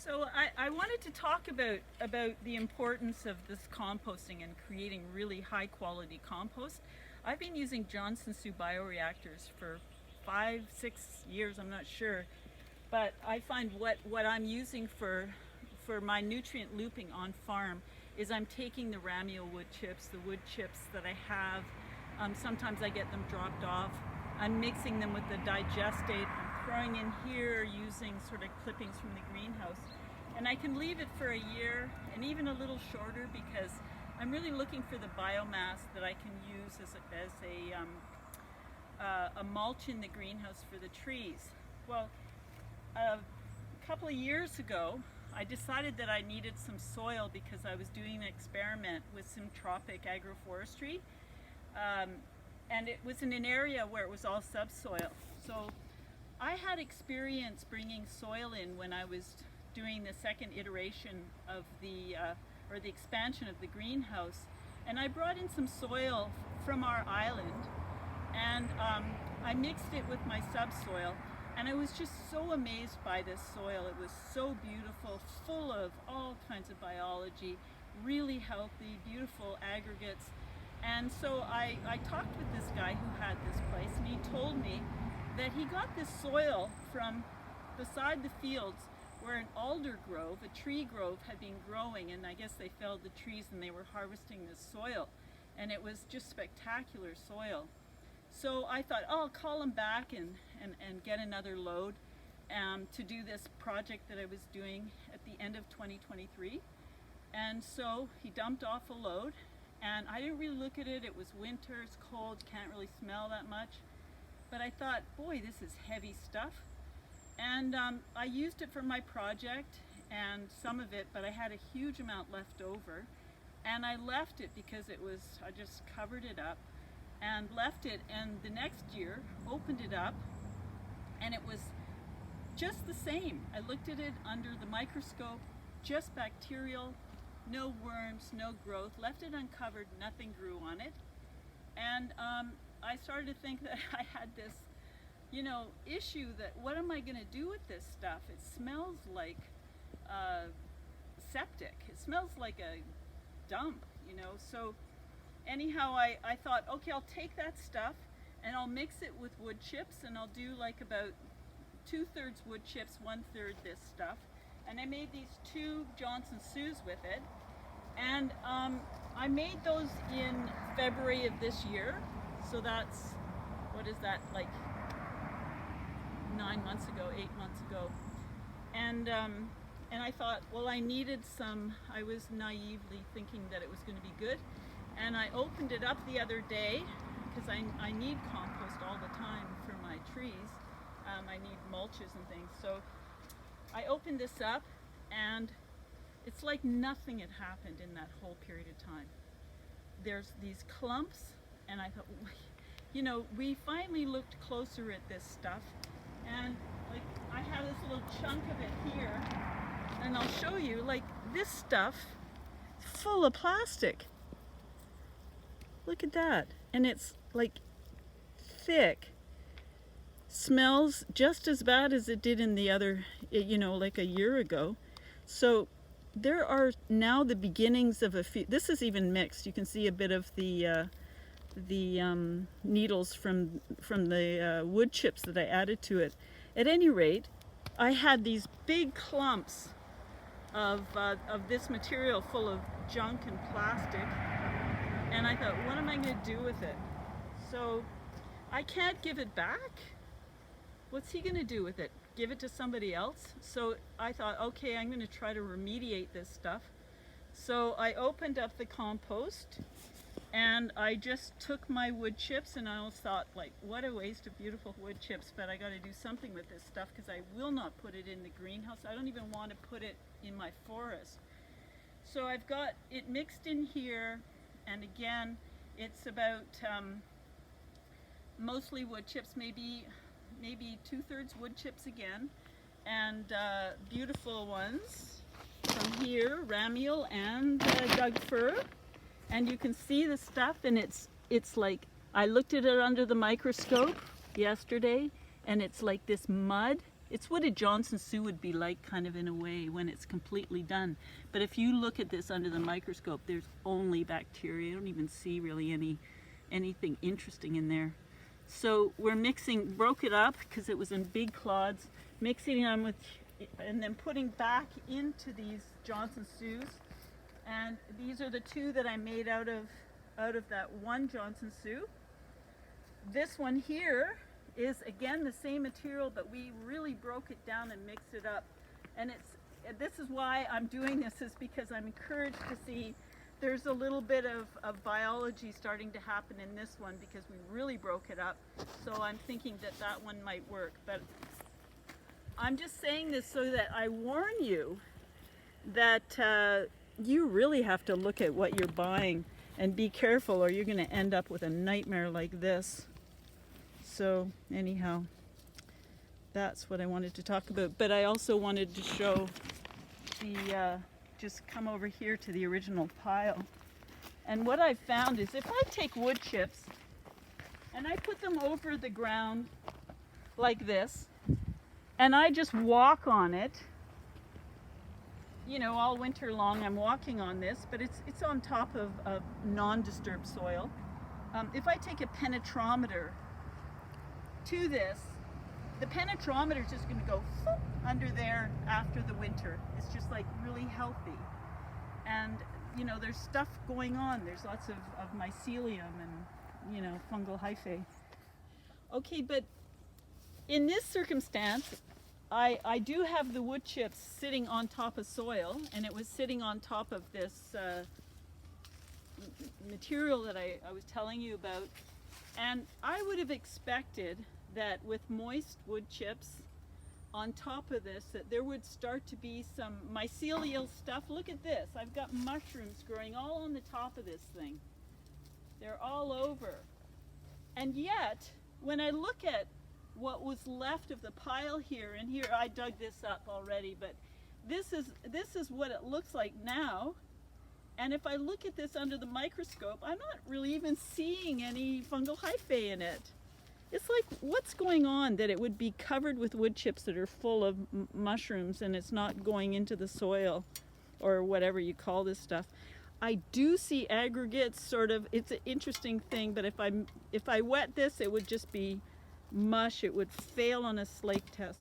So I wanted to talk about the importance of this composting and creating really high quality compost. I've been using Johnson Sioux bioreactors for 5-6 years, I'm not sure, but I find what I'm using for my nutrient looping on farm is I'm taking the ramio wood chips, the wood chips that I have. Sometimes I get them dropped off. I'm mixing them with the digestate. I'm throwing in here using sort of clippings from the greenhouse. And I can leave it for a year and even a little shorter because I'm really looking for the biomass that I can use as a mulch in the greenhouse for the trees. Well, a couple of years ago, I decided that I needed some soil because I was doing an experiment with some tropic agroforestry. And it was in an area where it was all subsoil. So I had experience bringing soil in when I was doing the second iteration of the expansion of the greenhouse. And I brought in some soil from our island and I mixed it with my subsoil. And I was just so amazed by this soil. It was so beautiful, full of all kinds of biology, really healthy, beautiful aggregates. And so I talked with this guy who had this place, and he told me that he got this soil from beside the fields where an alder grove, a tree grove, had been growing, and I guess they felled the trees and they were harvesting this soil. And it was just spectacular soil. So I thought, oh, I'll call him back and get another load to do this project that I was doing at the end of 2023. And so he dumped off a load. And I didn't really look at it. It was winter, it's cold, can't really smell that much. But I thought, boy, this is heavy stuff. And I used it for my project and some of it, but I had a huge amount left over. And I left it because I just covered it up and left it. And the next year, opened it up, and it was just the same. I looked at it under the microscope, just bacterial. No worms, no growth, left it uncovered, nothing grew on it. And I started to think that I had this, issue that what am I going to do with this stuff? It smells like septic. It smells like a dump, So anyhow, I thought, okay, I'll take that stuff and I'll mix it with wood chips, and I'll do like about 2/3 wood chips, 1/3 this stuff. And I made these 2 Johnson Siouxs with it. And I made those in February of this year. So that's, what is that, like 9 months ago, 8 months ago. And I thought, well, I needed some, I was naively thinking that it was going to be good. And I opened it up the other day because I need compost all the time for my trees. I need mulches and things. So I opened this up, and it's like nothing had happened in that whole period of time. There's these clumps, and I thought, we finally looked closer at this stuff, and like I have this little chunk of it here, and I'll show you, like this stuff, full of plastic. Look at that, and it's like thick. Smells just as bad as it did in the other, like a year ago. So there are now the beginnings of this is even mixed. You can see a bit of the needles from the wood chips that I added to it. At any rate, I had these big clumps of this material full of junk and plastic, and I thought, what am I going to do with it? So I can't give it back. What's he going to do with it? Give it to somebody else? So I thought, okay, I'm going to try to remediate this stuff. So I opened up the compost, and I just took my wood chips, and I always thought, like, what a waste of beautiful wood chips, but I got to do something with this stuff because I will not put it in the greenhouse. I don't even want to put it in my forest. So I've got it mixed in here, and again, it's about mostly wood chips, maybe 2/3 wood chips again, and beautiful ones from here, ramiel and Doug fir. And you can see the stuff, and it's like, I looked at it under the microscope yesterday, and it's like this mud. It's what a Johnson Sue would be like, kind of in a way, when it's completely done. But if you look at this under the microscope, there's only bacteria. I don't even see really anything interesting in there. So we're mixing, broke it up because it was in big clods, mixing them with, and then putting back into these Johnson Sues. And these are the two that I made out of that one Johnson Sue. This one here is again the same material, but we really broke it down and mixed it up. And this is why I'm doing this, is because I'm encouraged to see there's a little bit of biology starting to happen in this one, because we really broke it up. So I'm thinking that that one might work. But I'm just saying this so that I warn you that you really have to look at what you're buying and be careful, or you're going to end up with a nightmare like this. So anyhow, that's what I wanted to talk about. But I also wanted to show the, just come over here to the original pile. And what I've found is if I take wood chips and I put them over the ground like this, and I just walk on it, you know, all winter long I'm walking on this, but it's on top of non-disturbed soil. If I take a penetrometer to this, the penetrometer is just going to go under there after the winter. It's just like really healthy. And, you know, there's stuff going on. There's lots of mycelium and, you know, fungal hyphae. Okay, but in this circumstance, I do have the wood chips sitting on top of soil, and it was sitting on top of this material that I was telling you about. And I would have expected that with moist wood chips on top of this, that there would start to be some mycelial stuff. Look at this. I've got mushrooms growing all on the top of this thing. They're all over. And yet, when I look at what was left of the pile here, and here I dug this up already, but this is what it looks like now. And if I look at this under the microscope, I'm not really even seeing any fungal hyphae in it. It's like, what's going on that it would be covered with wood chips that are full of mushrooms and it's not going into the soil or whatever you call this stuff? I do see aggregates, sort of. It's an interesting thing, but if I wet this, it would just be mush. It would fail on a slake test.